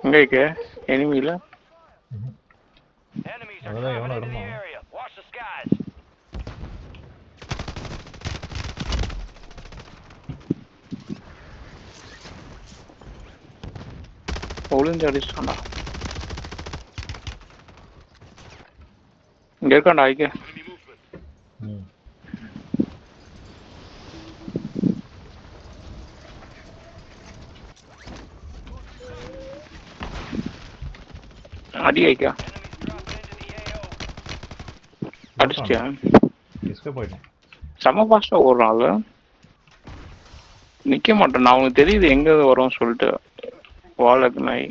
எங்க இருக்கு எனிமில அதான் எவனோ இருந்தான். ஒளிஞ்சு அடிச்சான்டா. இங்க இருக்கான்டா ஐக்கு. அடி ஐக்கா. அடிச்சிட்டியா? எஸ்கேப் ஆயிட்டான். செம ஃபாஸ்டா ஓடுறான். நிக்க மாட்டேன். நான் அவனுக்கு தெரியுது எங்க வரும் சொல்லிட்டு. வாழக்கு நாய்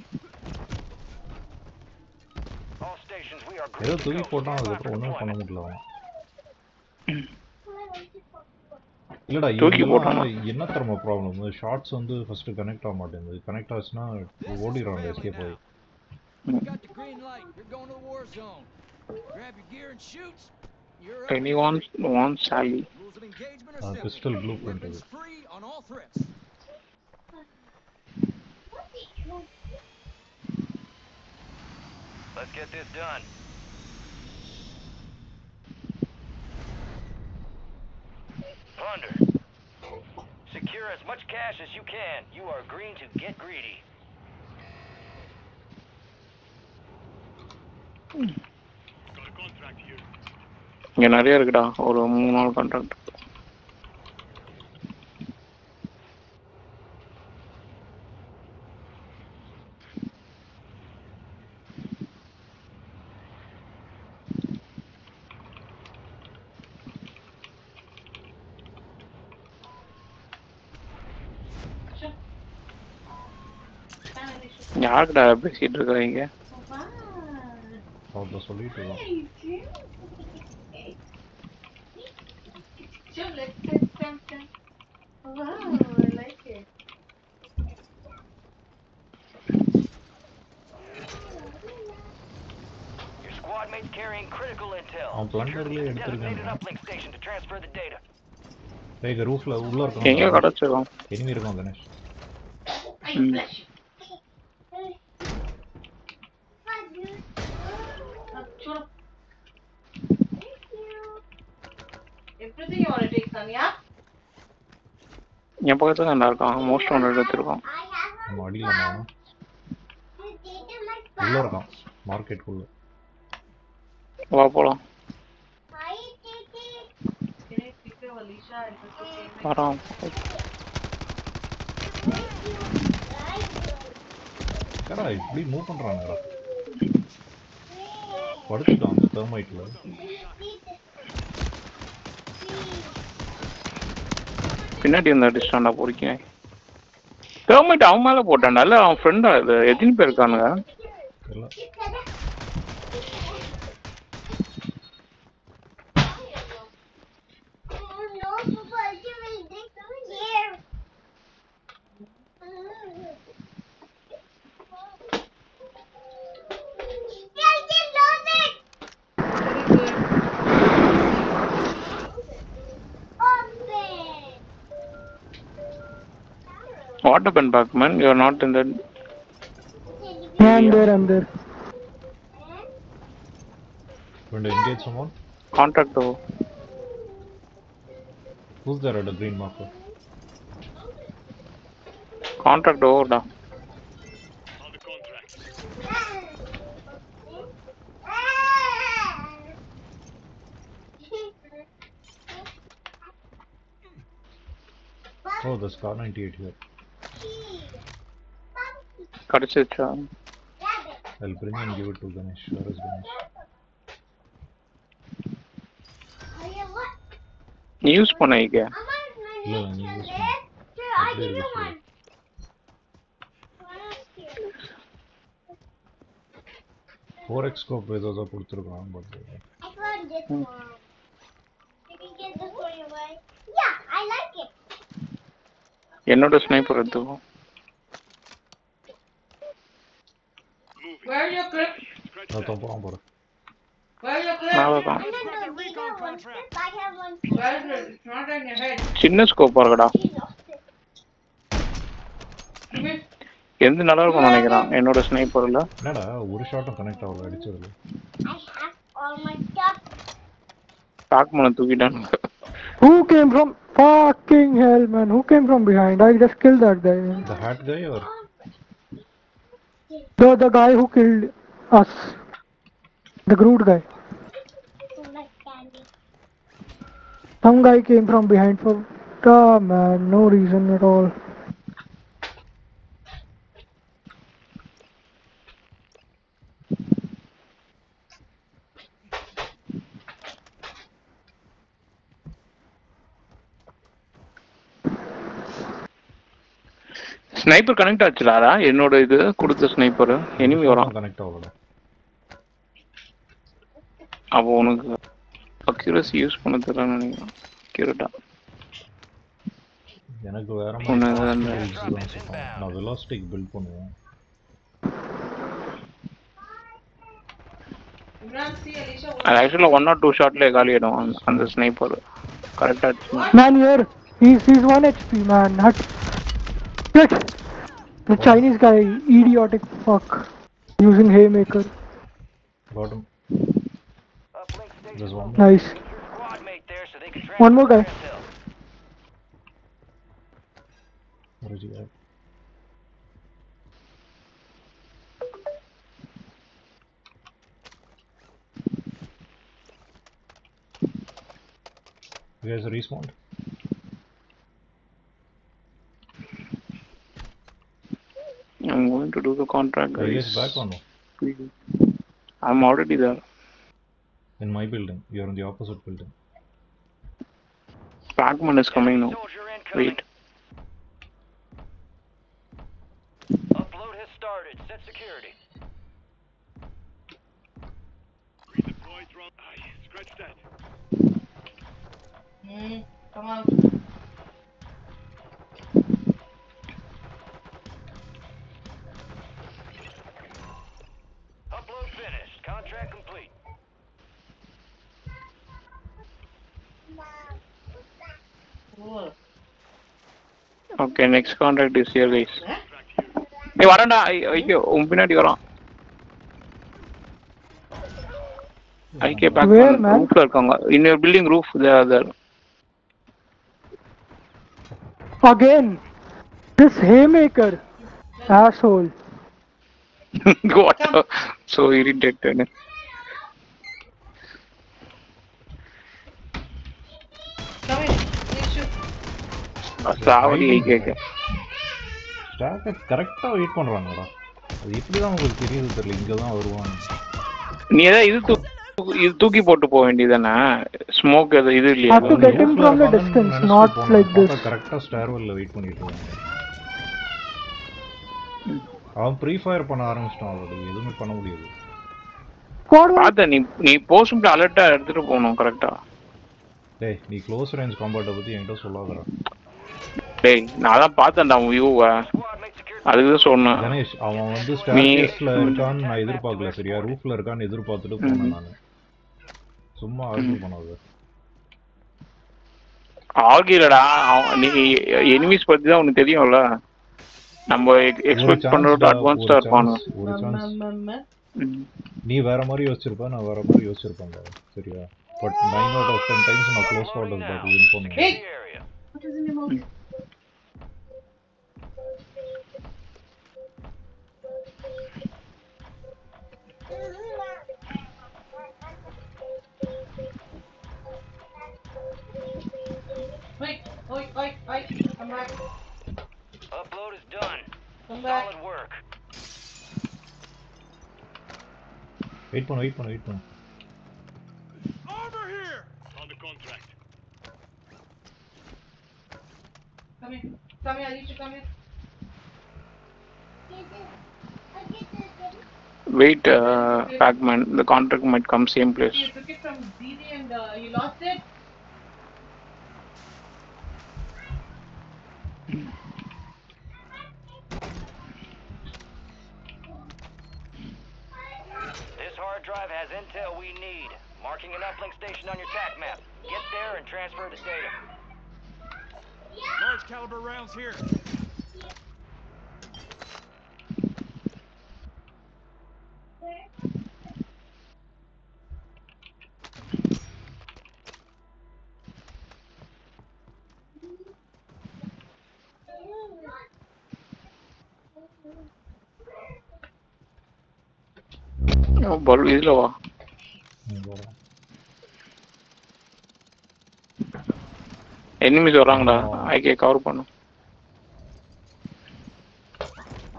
ஏதோ தூக்கி போட்டான். அதுக்கப்புறம் ஒண்ணுமே பண்ண முடியல அவன். இல்லடா தூக்கி போட்டானா? என்ன தரமா ப்ராப்ளம்? ஷார்ட்ஸ் வந்து ஃபர்ஸ்ட் கனெக்ட் ஆக மாட்டேங்குது. கனெக்ட் ஆச்சுன்னா ஓடிடுறாங்க எஸ்கேப் ஆகி. Anyone wants Sally? Pistol blueprint இது. Let's get this done. Plunder. Secure as much cash as you can. You are green to get greedy. Got a contract here. இங்க நிறைய இருக்குடா. ஒரு 3-4 contract. யாருக்குடா பேசிட்டு இருக்காங்க? அவர்கிட்ட சொல்லிட்டு இருக்கோம். Your squad mates carrying critical intel. அவன் பிளண்டர்லயே எடுத்துருக்கான். Designated uplink station to transfer the data. டேய் ரூஃப்ல உள்ள இருக்கான். எங்க கடச்சிரோம்? எனிமி இருக்கான் கணேஷ். என் பக்கத்துல தான் இருக்கான். மோஸ்ட் ஒன் எடுத்துருக்கான். நம்ம அடிக்கலாமா? உள்ள இருக்கான் மார்க்கெட்டுக்குள்ள. வா போலாம். வரான். கடா இப்படி மூவ் பண்றானடா. படுத்துட்டான் அந்த தெர்மைட்ல. பின்னாடி வந்து அடிச்சான்டா பொறிக்கேன். தெர்மைட் அவன் மேல போட்டான்டா. இல்ல அவன் ஃப்ரெண்டா? இது எத்தனை பேர் இருக்கானுங்க? இல்ல What happened, Bachman? You are not in the. I'm there. Going to engage someone? Contract over. Who's there at the green marker? Contract over da. On the contract. Oh, there's car 98 here. கடிச்சிச்சா? I'll bring and give it to Ganesh. Where is Ganesh? நீ use பண்ண இங்க. இல்ல நீ use பண்ணு. அப்படியே இருக்கு சொல்லு. 4x scope ஏதோ கொடுத்துருக்கான் பட் என்னோட ஸ்னைப்பர் எடுத்துக்கோ. Where's your clip? நான் போறான் போறேன். Where's your clip? நாலதான். Where's it? It's not on your head. சின்ன ஸ்கோப் இருக்குடா. எந்த நல்லா இருக்கும்னு நினைக்கிறான் என்னோட ஸ்னைப்பர்ல. என்னடா ஒரு ஷாட்டும் கனெக்ட் ஆகல அடிச்சதுல. டாக்மனை தூக்கிட்டான். Who came from fucking hell, man? Who came from behind? I just killed that guy. The hat guy or The guy who killed us. The Groot guy. Some guy came from behind for man, no reason at all. Sniper connect ஆச்சுலாரா? என்னோட இது கொடுத்த sniper enemy வரான். Connect ஆகலடா. அப்போ உனக்கு accuracy use பண்ண தெரியலன்னு நினைக்கிறேன். அக்யூரேட்டா எனக்கு வேற ஒண்ணு மாதிரி அந்த நான் வெலாசிட்டிக் பில்ட் பண்ணுவேன். அது ஆக்சுவலா 1 or 2 ஷாட்ல காலி ஆயிடும் அந்த ஸ்னைப்பர். கரெக்டா ஆச்சு. Man here, he's 1 HP, man. Shit. The Chinese guy, idiotic fuck, using haymaker. Got him. Uplink station. There's one more. Nice. Get your squad mate there so they can One more guy. transfer intel. Where is he at? You guys respawned? I'm going to do the contract, Are you guys. guys back or no? I'm already there. In my building. You're in the opposite building. Fragment is coming now. Soldier incoming. Wait. Upload has started. Set security. Redeploy drone. Aye, scratch that. Come on. Upload finished. Contract complete. Cool. Okay, next contract is here, guys. Hey, வரண்டா. ஐயோ, உன் பின்னாடி வரான். ஐகே back Where, man? ரூஃப்ல இருக்காங்க. In your building roof they are there. Again, this haymaker, asshole. What? So irritated. Come in. Please shoot. சாவடி ஐகே. ஸ்டாக்க கரெக்டா wait பண்றாங்கடா. அது எப்படி தான் உங்களுக்கு தெரியுது தெரியல. இங்க தான் வருவாங்க. நீ ஏதா இது தூக்கி போட்டு போக வேண்டியதானே? ஸ்மோக் இது இல்லையா? Have to get him from the distance, not like this. கரெக்டா ஸ்டார்வெல்ல வெயிட் பண்ணிட்டு இருக்காங்க. அவன் ப்ரீ ஃபயர் பண்ண ஆரம்பிச்சிட்டான் ஆல்ரெடி. எதுவுமே பண்ண முடியாது. பாத்த நீ போஸ்ட் அலர்ட்டா எடுத்துட்டு போகணும் கரெக்டா. டேய் நீ க்ளோஸ் ரேஞ்ச் காம்பேட் பத்தி என்கிட்ட சொல்லாதடா. டேய் நான் தான் பார்த்தேன்டா உன் வியூவை. Squad mate secure. அதுதான் சொன்னேன். கணேஷ் அவன் வந்து ஸ்டார்கேஸ்ல இருக்கான்னு நான் எதிர்பார்க்கல. சரியா ரூஃப்ல இருக்கான்னு எதிர்பார்த்துட்டு போனேன் நானு. சும்மா ஆர்கியூ பண்ணாத. ஆகிலடா நீ எனிமீஸ் பத்தி தான் உனக்கு தெரியும்ல. நம்ம எக்ஸ்பெக்ட் பண்றத அட்வான்ஸ்டா இருப்பாங்க. ஒரு சான்ஸ் Mama. நீ வேற மாதிரி யோசிச்சிருப்ப, நான் வேற மாதிரி யோசிச்சிருப்பேன்டா. சரியா பட் 9 out of 10 டைம்ஸ் நான் க்ளோஸ் வாட்டர் பேட்டில் வின் பண்ணுவேன். Hey! The area. What is in your mouth? Wait, oi, come back. Upload is done. Come back. Solid work. Wait பண்ணு. Armor here! On the contract. Come here, you should come here. Wait, Pac-Man, the contract might come same place. You took it from Didi and you lost it? This hard drive has intel we need. Marking an uplink station on your TAC map. Get there and transfer the data. Large caliber rounds here. பல் இதுல வா. Enemies வராங்கடா. ஐகே cover பண்ணு.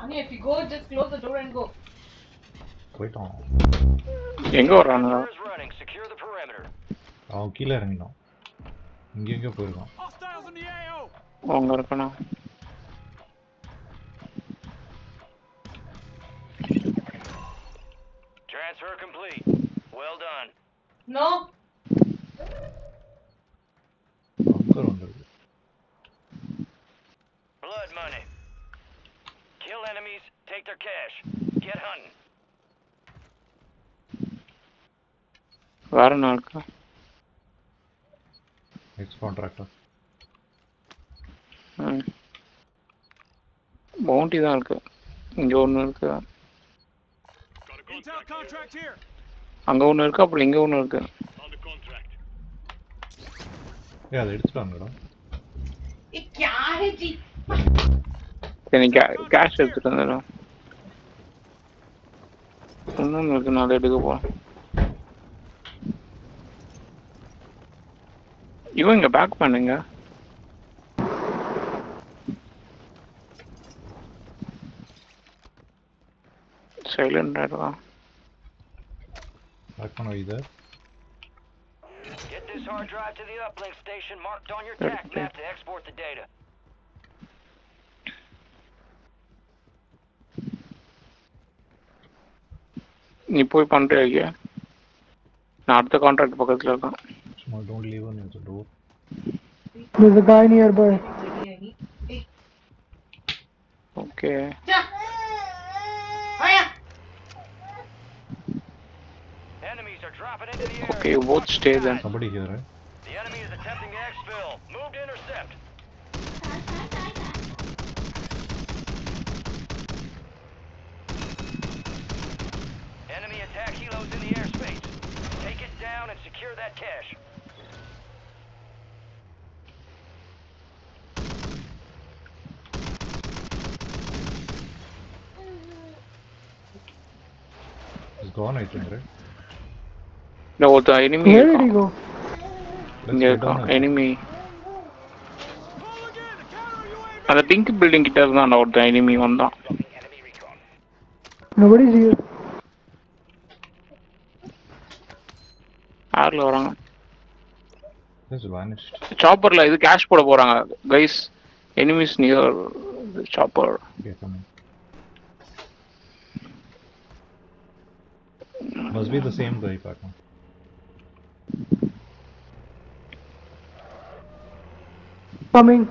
Anya, if you go, just close the door and go. போயிட்டான். எங்க வரானுங்க? Is running. Secure the perimeter. அவன் கீழே இறங்கினான். இங்க எங்க போயிருக்கான்? Hostiles in the AO! அங்க இருக்கானா? Transfer complete. Well done. No. Angad வந்திருக்கு. Blood money. Kill enemies, take their cash. Get hunting. வேற என்ன இருக்கா? X contractor. பவுண்டி தான் இருக்கு. இங்க ஒண்ணு இருக்கு. Got a intel contract here! அங்க ஒண்ணு இருக்கு, அப்புறம் இங்க ஒண்ணு இருக்கு. On the contract. அதை எடுத்துட்டாங்கடா. ये क्या है जी? சரி கேஷ் எடுத்துட்டு வந்துடும். இன்னொன்னு இருக்கு, நான் அதை எடுக்க போறேன். இவன் இங்க பேக் பண்ணுங்க. சைலண்ட் ஆயிடுவா. பேக் பண்ண இதை. Get this hard drive to the uplink station marked on your TAC map to export the data. நீ போய் பண்றியா? நான் அடுத்த கான்ட்ராக்ட் பக்கத்துல இருக்கேன். Small, don't leave on the door. There's a guy nearby. Okay. जा. आया. Enemies are dropping into the area. Okay, you both stay then. Somebody here, right? The enemy is attempting to exfil. Move to intercept. Enemy attack helos in the airspace. Take it down and secure that cache. He's gone, I think, right? No, the enemy. Where did he go? Let's இங்க get இருக்கான் down. enemy. Call again! A counter UAV! அந்த pink building கிட்ட இருந்தான் ஒருத்தன் enemy வந்தான். Nobody's here. யார்ல வராங்க? Just vanished. சாப்பர்ல இது cash போட போறாங்க. Guys, enemies near the chopper. Okay, coming. Must be the same guy, Patna. Coming.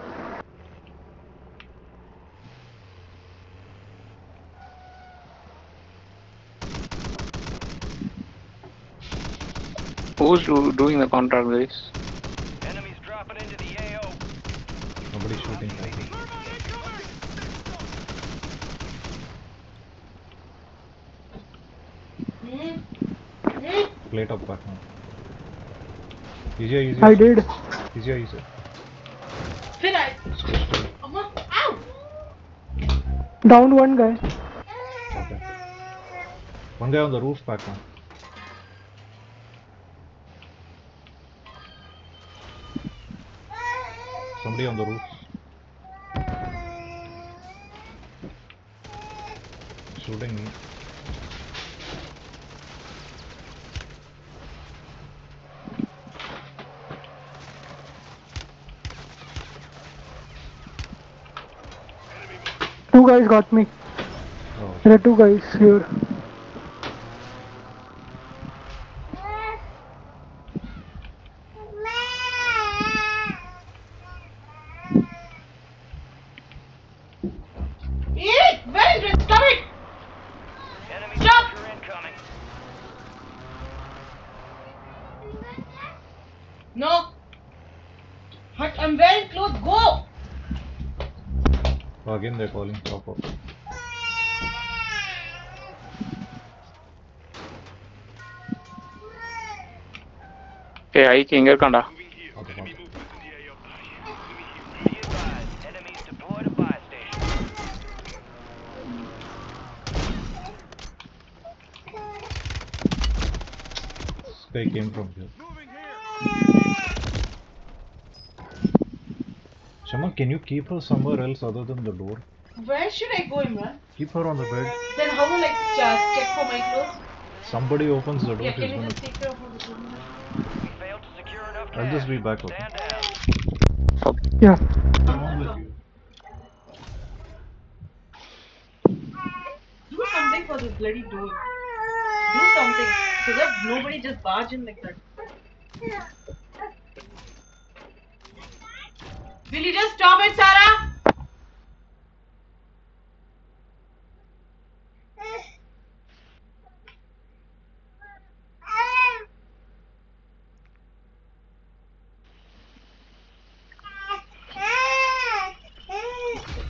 Who's doing the contract, guys? Enemies dropping into the AO. Nobody shooting. Patna. Plate up, Patna. Easier, easier. I did. Easier, easier. फिर आए. Stay still. अम्मा, ow. Down one guy. Okay. One guy on the roof, Patna. Somebody on the roof. Shooting me. Two guys got me. Oh, There are two guys here. Eek, very good. Coming. Enemy Jump! soldier incoming. No. But I'm very close. Go. oh, again they're calling. Stop up. ஏய் ஐக்கு எங்க இருக்கான்டா? அது Enemy பாத்து. movement in the AO. Be advised, enemies deployed a buy station. This guy came from here. Moving here. Shama, can you keep her somewhere else other than the door? Where should I go, Imran? Keep her on the bed. Then how will I check for my clothes? Somebody opens the door, Yeah, she's can you gonna... just take care of all the clothes? We failed to secure enough cash. I'll just be back, okay? Stand down. Yeah. Come on with you. Do something for this bloody door. Do something so that nobody just barge in like that. Will you just stop it, Sarah?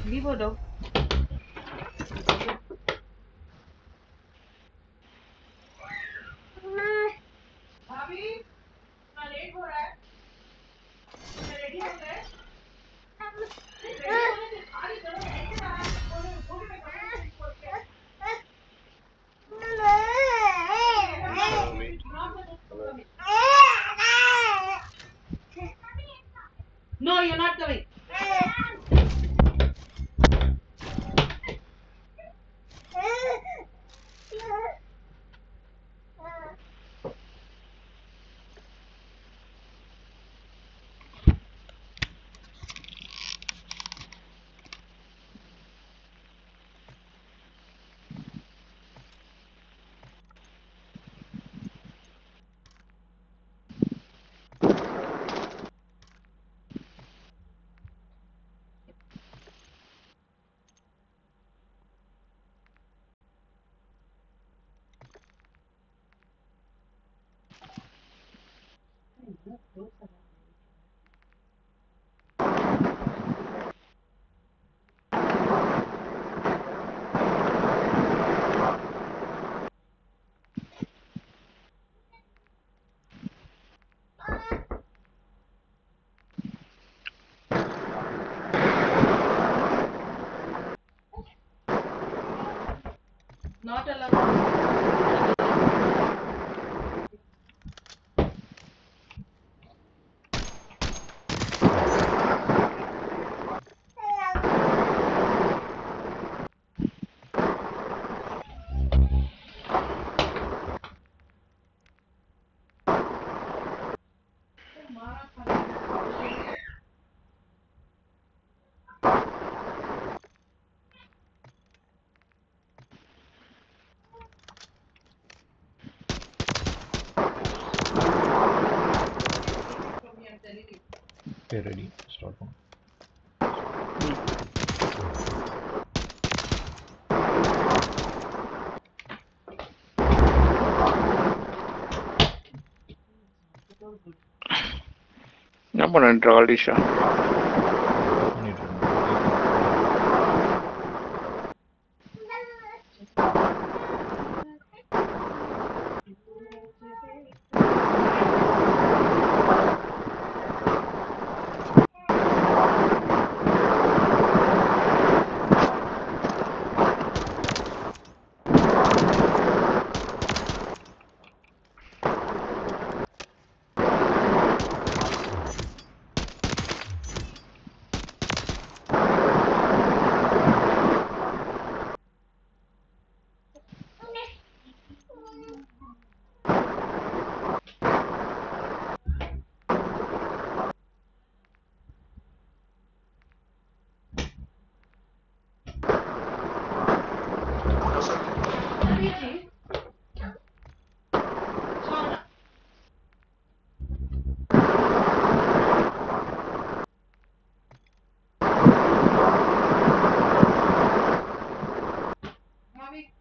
Leave her dog. भाभी, इतना late हो रहा है? मैं ready हो गए? Ready होने से सारी जगह ऐसे आ रहा है, वो भी मैं कपड़े चेंज करके। No, you're not coming. Not allowed. Okay, ready. Start one. என்ன பண்ணுற ஆல்டிஷா? பண்ணிட்டு இருக்கேன்.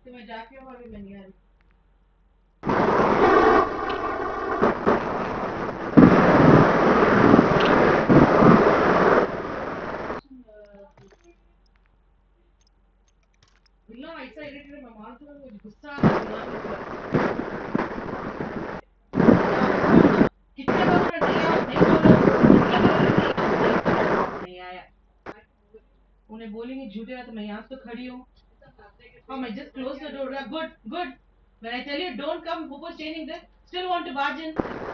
तुम्हें जाके वहाँ भी नहीं आ रही। बिल्ला ऐसा इरिटेट मैं मार दूँगा मुझे गुस्सा आ रहा है कितने बार बोलेंगे झूठे तो मैं यहाँ तो खड़ी हूँ Oh, I just closed the door. Yeah, good, good. When I tell you don't come, Popo's changing this, still want to barge in.